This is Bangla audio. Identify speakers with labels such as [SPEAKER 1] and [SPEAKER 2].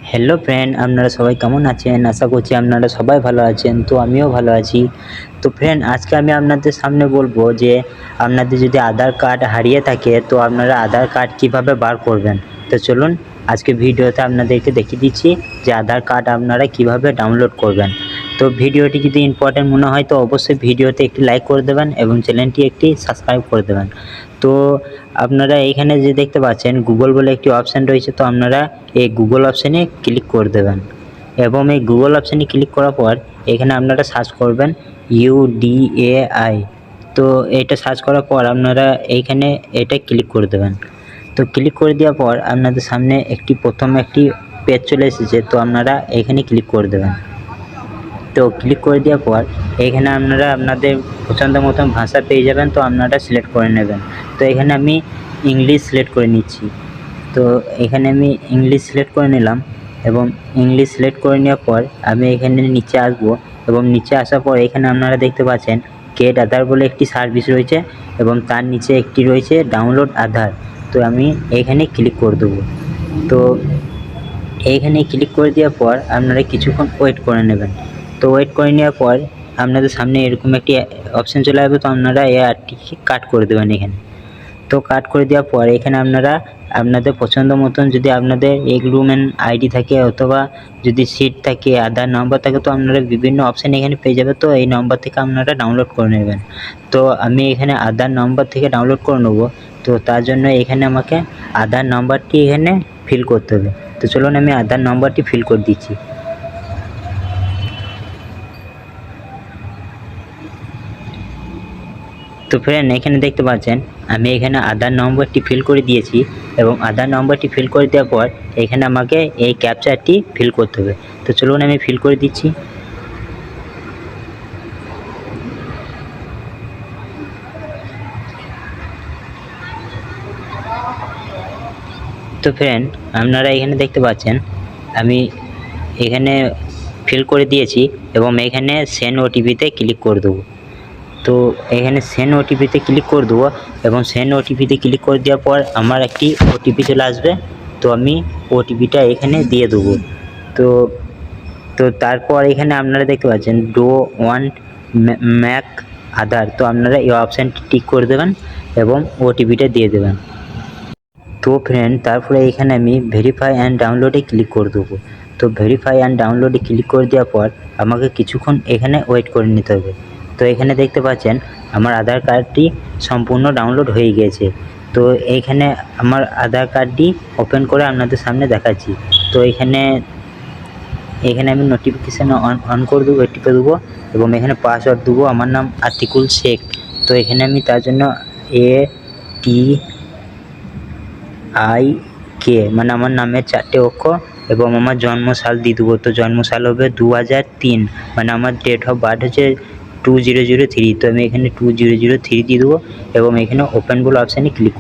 [SPEAKER 1] হ্যালো ফ্রেন্ড, আপনারা সবাই কেমন আছেন? আশা করছি আপনারা সবাই ভালো আছেন। তো আমিও ভালো আছি। তো ফ্রেন্ড, আজকে আমি আপনাদের সামনে বলবো যে আপনাদের যদি আধার কার্ড হারিয়ে থাকে তো আপনারা আধার কার্ড কিভাবে বার করবেন। তো চলুন আজকে ভিডিওতে আপনাদেরকে দেখিয়ে দিচ্ছি যে আধার কার্ড আপনারা কিভাবে ডাউনলোড করবেন। তো ভিডিওটি যদি ইম্পর্টেন্ট মনে হয় তো অবশ্যই ভিডিওতে একটি লাইক করে দেবেন এবং চ্যানেলটি একটি সাবস্ক্রাইব করে দেবেন। তো আপনারা এইখানে যে দেখতে পাচ্ছেন গুগল বলে একটি অপশান রয়েছে, তো আপনারা এই গুগল অপশানে ক্লিক করে দেবেন এবং এই গুগল অপশানে ক্লিক করার পর এখানে আপনারা সার্চ করবেন UDAI। তো এটা সার্চ করার পর আপনারা এইখানে এটা ক্লিক করে দেবেন। তো ক্লিক করে দেওয়ার পর আপনাদের সামনে প্রথমে একটি পেজ চলে এসেছে, তো আপনারা এখানে ক্লিক করে দেবেন। তো ক্লিক করে দেওয়ার পর এখানে আপনারা আপনাদের পছন্দ মতন ভাষা পেয়ে যাবেন, তো আপনারা সিলেক্ট করে নেবেন। তো এখানে আমি ইংলিশ সিলেক্ট করে নিচ্ছি। তো এখানে আমি ইংলিশ সিলেক্ট করে নিলাম এবং ইংলিশ সিলেক্ট করে নেওয়ার পর আমি এখানে নিচে আসবো এবং নিচে আসার পর এখানে আপনারা দেখতে পাচ্ছেন গেট আধার বলে একটি সার্ভিস রয়েছে এবং তার নিচে একটি রয়েছে ডাউনলোড আধার। তো আমি এখানে ক্লিক করে দেবো। তো এইখানে ক্লিক করে দেওয়ার পর আপনারা কিছুক্ষণ ওয়েট করে নেবেন। তো ওয়েট করে নেওয়ার পর আপনাদের সামনে এরকম একটি অপশান চলে আসবে, তো আপনারা এই অ্যাডটিকে কাট করে দেবেন এখানে। তো কাট করে দেওয়ার পর এখানে আপনারা আপনাদের পছন্দ মতন যদি আপনাদের এগ্রিমেন্ট আইডি থাকে অথবা যদি সিট থাকে, আধার নম্বর থাকে, তো আপনারা বিভিন্ন অপশান এখানে পেয়ে যাবে। তো এই নম্বর থেকে আপনারা ডাউনলোড করে নেবেন। তো আমি এখানে আধার নম্বর থেকে ডাউনলোড করে নেব। তো তার জন্য এখানে আমাকে আধার নম্বরটি এখানে ফিল করতে হবে। তো চলুন আমি আধার নম্বরটি ফিল করে দিচ্ছি। তো ফ্রেন্ড, এখানে দেখতে পাচ্ছেন আমি এখানে আধার নম্বরটি ফিল করে দিয়েছি এবং আধার নম্বরটি ফিল করে দেওয়ার পর এখানে আমাকে এই ক্যাপচারটি ফিল করতে হবে। তো চলুন আমি ফিল করে দিচ্ছি। তো ফ্রেন্ড, আপনারা এখানে দেখতে পাচ্ছেন আমি এখানে ফিল করে দিয়েছি এবং এখানে সেন্ড ওটিপিতে ক্লিক করে দেবো। তো এখানে সেন্ড ওটিপিতে ক্লিক করে দেবো এবং সেন্ড ওটিপিতে ক্লিক করে দেওয়ার পর আমার একটি ওটিপি চলে আসবে। তো আমি ওটিপিটা এখানে দিয়ে দেবো। তো তো তারপর এখানে আপনারা দেখতে পাচ্ছেন ডো ওয়ান ম্যাক আধার। তো আপনারা এই অপশানটি টিক করে দেবেন এবং ওটিপিটা দিয়ে দেবেন। তো ফ্রেন্ড, তারপরে এখানে আমি ভেরিফাই অ্যান্ড ডাউনলোডে ক্লিক করে দেবো। তো ভেরিফাই অ্যান্ড ডাউনলোডে ক্লিক করে দেওয়ার পর আমাকে কিছুক্ষণ এখানে ওয়েট করে নিতে হবে। তো এখানে দেখতে পাচ্ছেন আমার আধার কার্ডটি সম্পূর্ণ ডাউনলোড হয়ে গিয়েছে। তো এইখানে আমার আধার কার্ডটি ওপেন করে আপনাদের সামনে দেখাচ্ছি। তো এখানে আমি নোটিফিকেশান অন করে দেবো, টিপে দেবো এবং এখানে পাসওয়ার্ড দেবো। আমার নাম আতিকুল শেখ। তো এখানে আমি তার জন্য ATIK মানে আমার নামের 4টে অক্ষর এবং আমার জন্মসাল দিয়ে দেবো। তো জন্মসাল হবে 2003, মানে আমার ডেট অফ বার্থ হচ্ছে 2003। তো আমি এখানে 2003 দিয়ে দেবো এবং এখানে ওপেন বলে অপশানে ক্লিক